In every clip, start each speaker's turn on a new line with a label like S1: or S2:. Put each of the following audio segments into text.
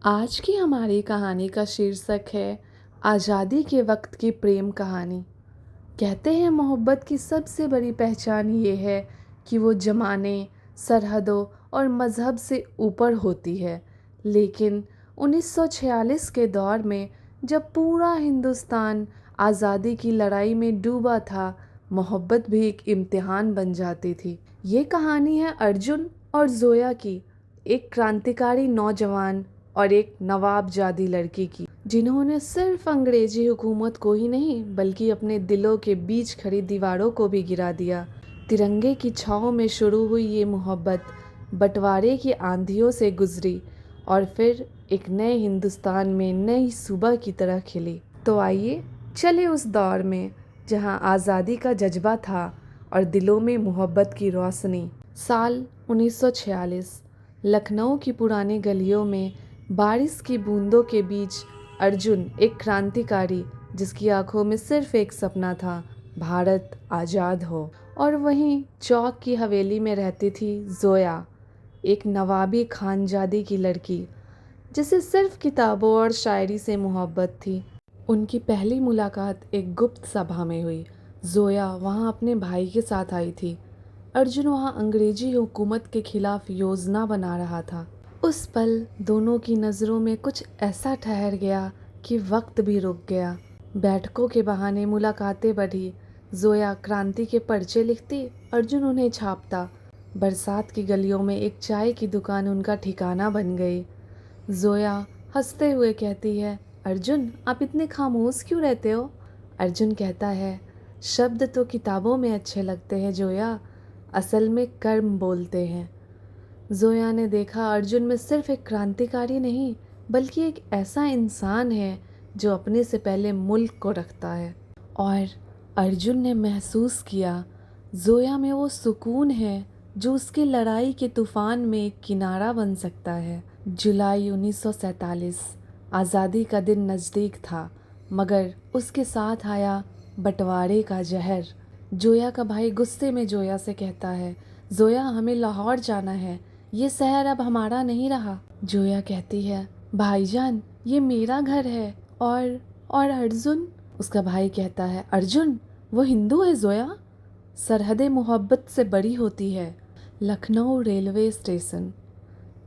S1: आज की हमारी कहानी का शीर्षक है आज़ादी के वक्त की प्रेम कहानी। कहते हैं मोहब्बत की सबसे बड़ी पहचान ये है कि वो ज़माने, सरहदों और मज़हब से ऊपर होती है। लेकिन 1946 के दौर में जब पूरा हिंदुस्तान आज़ादी की लड़ाई में डूबा था, मोहब्बत भी एक इम्तिहान बन जाती थी। ये कहानी है अर्जुन और ज़ोया की, एक क्रांतिकारी नौजवान और एक नवाबजादी लड़की की, जिन्होंने सिर्फ अंग्रेजी हुकूमत को ही नहीं बल्कि अपने दिलों के बीच खड़ी दीवारों को भी गिरा दिया। तिरंगे की छाँव में शुरू हुई ये मोहब्बत बंटवारे की आंधियों से गुजरी और फिर एक नए हिंदुस्तान में नई सुबह की तरह खिली। तो आइए चले उस दौर में जहां आज़ादी का जज्बा था और दिलों में मोहब्बत की रोशनी। साल 1946। लखनऊ की पुरानी गलियों में बारिश की बूंदों के बीच अर्जुन, एक क्रांतिकारी जिसकी आंखों में सिर्फ एक सपना था, भारत आज़ाद हो। और वहीं चौक की हवेली में रहती थी ज़ोया, एक नवाबी खानजादी की लड़की जिसे सिर्फ किताबों और शायरी से मोहब्बत थी। उनकी पहली मुलाकात एक गुप्त सभा में हुई। ज़ोया वहाँ अपने भाई के साथ आई थी। अर्जुन वहाँ अंग्रेजी हुकूमत के खिलाफ योजना बना रहा था। उस पल दोनों की नज़रों में कुछ ऐसा ठहर गया कि वक्त भी रुक गया। बैठकों के बहाने मुलाकातें बढ़ी। ज़ोया क्रांति के पर्चे लिखती, अर्जुन उन्हें छापता। बरसात की गलियों में एक चाय की दुकान उनका ठिकाना बन गई। ज़ोया हंसते हुए कहती है, अर्जुन आप इतने खामोश क्यों रहते हो? अर्जुन कहता है, शब्द तो किताबों में अच्छे लगते हैं ज़ोया, असल में कर्म बोलते हैं। ज़ोया ने देखा अर्जुन में सिर्फ एक क्रांतिकारी नहीं बल्कि एक ऐसा इंसान है जो अपने से पहले मुल्क को रखता है। और अर्जुन ने महसूस किया ज़ोया में वो सुकून है जो उसकी लड़ाई के तूफान में एक किनारा बन सकता है। जुलाई 1947। आज़ादी का दिन नज़दीक था, मगर उसके साथ आया बंटवारे का जहर। ज़ोया का भाई गुस्से में ज़ोया से कहता है, ज़ोया हमें लाहौर जाना है, ये शहर अब हमारा नहीं रहा। ज़ोया कहती है, भाईजान ये मेरा घर है। और अर्जुन? उसका भाई कहता है, अर्जुन वो हिंदू है ज़ोया, सरहदें मोहब्बत से बड़ी होती है। Lucknow railway station.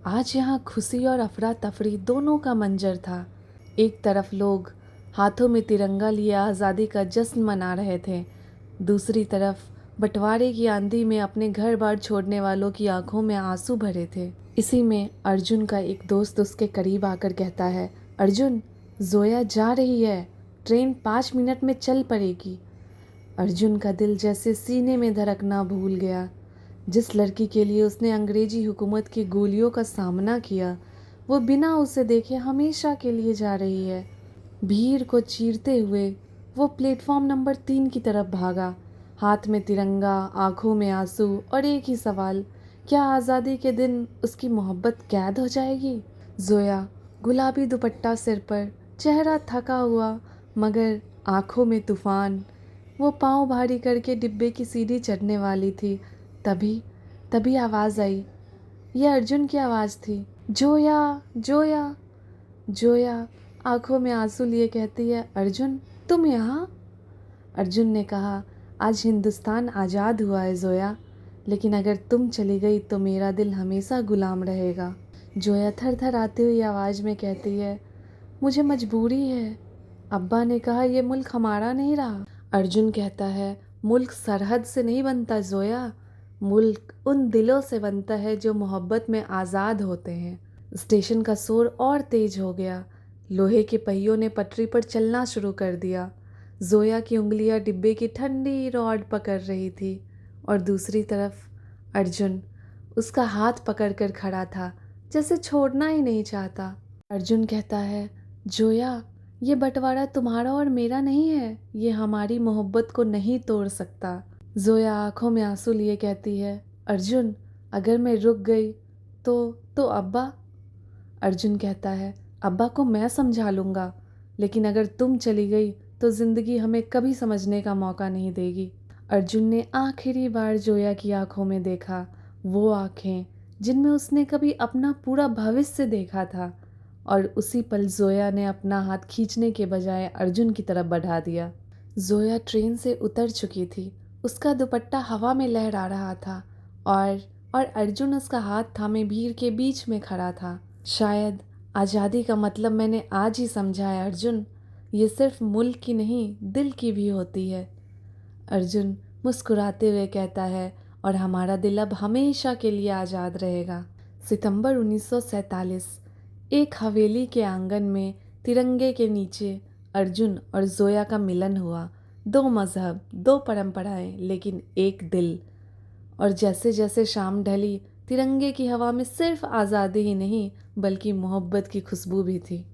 S1: आज यहाँ खुशी और अफरा तफरी दोनों का मंजर था। एक तरफ लोग हाथों में तिरंगा लिए आज़ादी का जश्न मना रहे थे, दूसरी तरफ बंटवारे की आंधी में अपने घर बार छोड़ने वालों की आंखों में आंसू भरे थे। इसी में अर्जुन का एक दोस्त उसके करीब आकर कहता है, अर्जुन ज़ोया जा रही है, ट्रेन 5 मिनट में चल पड़ेगी। अर्जुन का दिल जैसे सीने में धड़कना भूल गया। जिस लड़की के लिए उसने अंग्रेजी हुकूमत की गोलियों का सामना किया, वो बिना उसे देखे हमेशा के लिए जा रही है। भीड़ को चीरते हुए वो प्लेटफॉर्म नंबर 3 की तरफ भागा, हाथ में तिरंगा, आंखों में आंसू और एक ही सवाल, क्या आज़ादी के दिन उसकी मोहब्बत कैद हो जाएगी? ज़ोया, गुलाबी दुपट्टा सिर पर, चेहरा थका हुआ मगर आंखों में तूफान, वो पाँव भारी करके डिब्बे की सीढ़ी चढ़ने वाली थी। तभी तभी आवाज़ आई। यह अर्जुन की आवाज़ थी। जोया, जोया। जोया आंखों में आंसू लिए कहती है, अर्जुन तुम यहाँ? अर्जुन ने कहा, आज हिंदुस्तान आज़ाद हुआ है ज़ोया, लेकिन अगर तुम चली गई तो मेरा दिल हमेशा गुलाम रहेगा। जोया थर थर आती हुई आवाज़ में कहती है, मुझे मजबूरी है, अब्बा ने कहा ये मुल्क हमारा नहीं रहा। अर्जुन कहता है, मुल्क सरहद से नहीं बनता ज़ोया, मुल्क उन दिलों से बनता है जो मोहब्बत में आज़ाद होते हैं। स्टेशन का शोर और तेज हो गया। लोहे के पहियों ने पटरी पर चलना शुरू कर दिया। ज़ोया की उंगलियां डिब्बे की ठंडी रॉड पकड़ रही थी और दूसरी तरफ अर्जुन उसका हाथ पकड़कर खड़ा था, जैसे छोड़ना ही नहीं चाहता। अर्जुन कहता है, जोया ये बंटवारा तुम्हारा और मेरा नहीं है, ये हमारी मोहब्बत को नहीं तोड़ सकता। ज़ोया आंखों में आंसू लिए कहती है, अर्जुन अगर मैं रुक गई तो अब्बा? अर्जुन कहता है, अब्बा को मैं समझा लूँगा, लेकिन अगर तुम चली गई तो ज़िंदगी हमें कभी समझने का मौका नहीं देगी। अर्जुन ने आखिरी बार जोया की आंखों में देखा, वो आँखें जिनमें उसने कभी अपना पूरा भविष्य देखा था, और उसी पल ज़ोया ने अपना हाथ खींचने के बजाय अर्जुन की तरफ बढ़ा दिया। ज़ोया ट्रेन से उतर चुकी थी। उसका दुपट्टा हवा में लहरा रहा था और अर्जुन उसका हाथ थामे भीड़ के बीच में खड़ा था। शायद आज़ादी का मतलब मैंने आज ही समझा है अर्जुन, ये सिर्फ मुल्क की नहीं दिल की भी होती है। अर्जुन मुस्कुराते हुए कहता है, और हमारा दिल अब हमेशा के लिए आज़ाद रहेगा। सितंबर 1947। एक हवेली के आंगन में तिरंगे के नीचे अर्जुन और ज़ोया का मिलन हुआ। दो मज़हब, दो परंपराएं, लेकिन एक दिल। और जैसे जैसे शाम ढली, तिरंगे की हवा में सिर्फ आज़ादी ही नहीं बल्कि मोहब्बत की खुशबू भी थी।